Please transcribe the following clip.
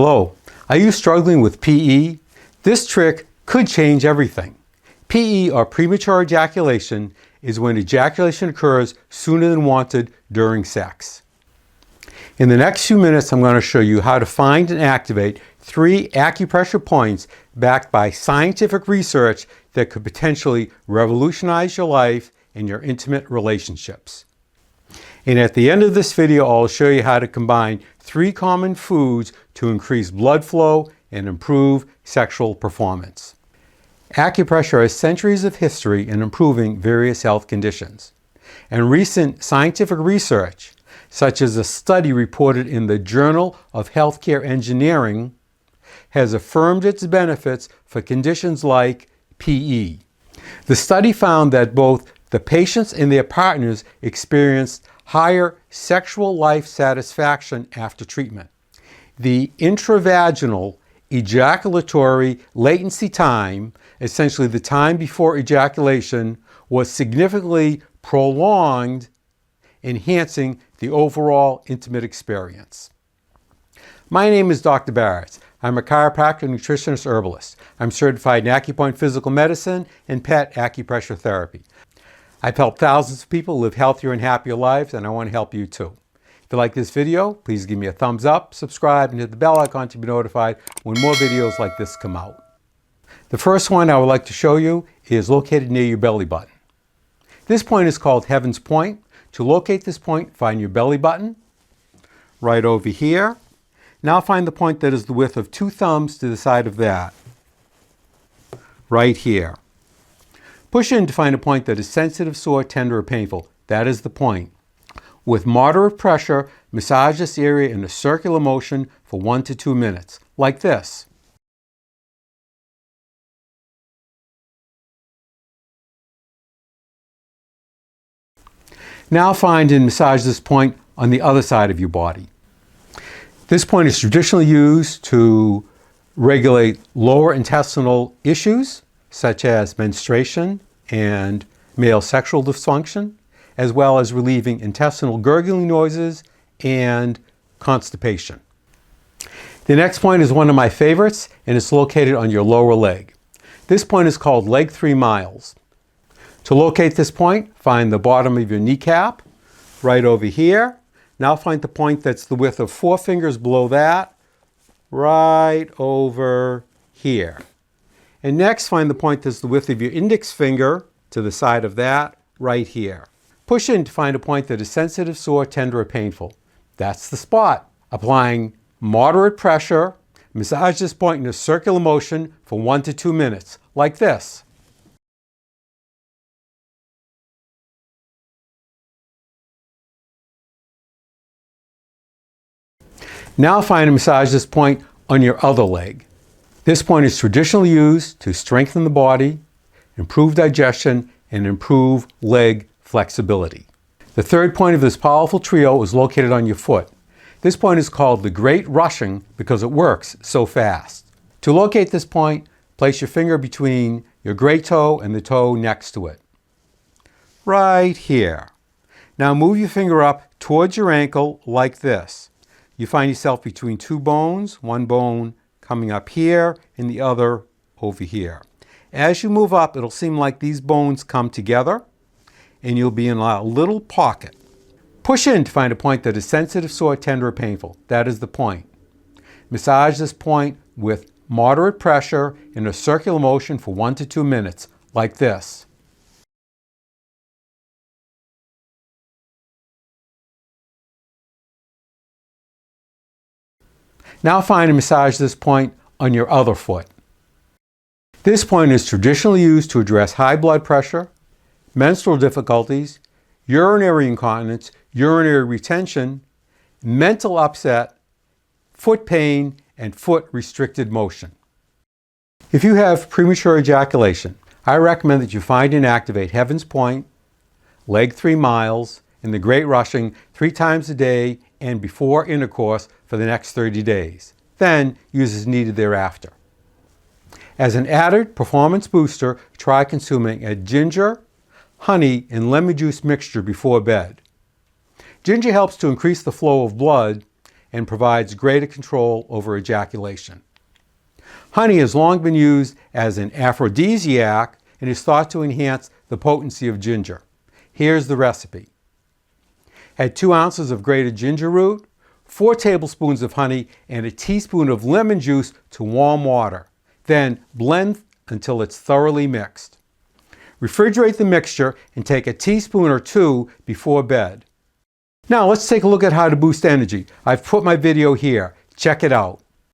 Hello, are you struggling with PE? This trick could change everything. PE, or premature ejaculation, is when ejaculation occurs sooner than wanted during sex. In the next few minutes, I'm going to show you how to find and activate 3 acupressure points backed by scientific research that could potentially revolutionize your life and your intimate relationships. And at the end of this video, I'll show you how to combine 3 common foods to increase blood flow and improve sexual performance. Acupressure has centuries of history in improving various health conditions. And recent scientific research, such as a study reported in the Journal of Healthcare Engineering, has affirmed its benefits for conditions like PE. The study found that both the patients and their partners experienced higher sexual life satisfaction after treatment. The intravaginal ejaculatory latency time, essentially the time before ejaculation, was significantly prolonged, enhancing the overall intimate experience. My name is Dr. Barrett. I'm a chiropractor, nutritionist, herbalist. I'm certified in acupoint physical medicine and pet acupressure therapy. I've helped thousands of people live healthier and happier lives, and I want to help you too. If you like this video, please give me a thumbs up, subscribe, and hit the bell icon to be notified when more videos like this come out. The first one I would like to show you is located near your belly button. This point is called Heaven's Point. To locate this point, find your belly button right over here. Now find the point that is the width of 2 thumbs to the side of that, right here. Push in to find a point that is sensitive, sore, tender, or painful. That is the point. With moderate pressure, massage this area in a circular motion for 1 to 2 minutes, like this. Now find and massage this point on the other side of your body. This point is traditionally used to regulate lower intestinal issues, such as menstruation and male sexual dysfunction, as well as relieving intestinal gurgling noises and constipation. The next point is one of my favorites, and it's located on your lower leg. This point is called leg 3 miles. To locate this point, find the bottom of your kneecap, right over here. Now find the point that's the width of 4 fingers below that, right over here. And next, find the point that's the width of your index finger to the side of that, right here. Push in to find a point that is sensitive, sore, tender, or painful. That's the spot. Applying moderate pressure, massage this point in a circular motion for 1 to 2 minutes, like this. Now find and massage this point on your other leg. This point is traditionally used to strengthen the body, improve digestion, and improve leg flexibility. The third point of this powerful trio is located on your foot. This point is called the Great Rushing because it works so fast. To locate this point, place your finger between your great toe and the toe next to it, right here. Now move your finger up towards your ankle like this. You find yourself between 2 bones, one bone coming up here and the other over here. As you move up, it'll seem like these bones come together and you'll be in a little pocket. Push in to find a point that is sensitive, sore, tender, or painful. That is the point. Massage this point with moderate pressure in a circular motion for 1 to 2 minutes, like this. Now find and massage this point on your other foot. This point is traditionally used to address high blood pressure, menstrual difficulties, urinary incontinence, urinary retention, mental upset, foot pain, and foot restricted motion. If you have premature ejaculation, I recommend that you find and activate Heaven's Point, leg 3 miles, and the Great Rushing 3 times a day and before intercourse for the next 30 days. Then use as needed thereafter. As an added performance booster, try consuming a ginger, honey, and lemon juice mixture before bed. Ginger helps to increase the flow of blood, and provides greater control over ejaculation. Honey has long been used as an aphrodisiac and is thought to enhance the potency of ginger. Here's the recipe. Add 2 ounces of grated ginger root, 4 tablespoons of honey, and a teaspoon of lemon juice to warm water. Then blend until it's thoroughly mixed. Refrigerate the mixture and take a teaspoon or 2 before bed. Now let's take a look at how to boost energy. I've put my video here. Check it out.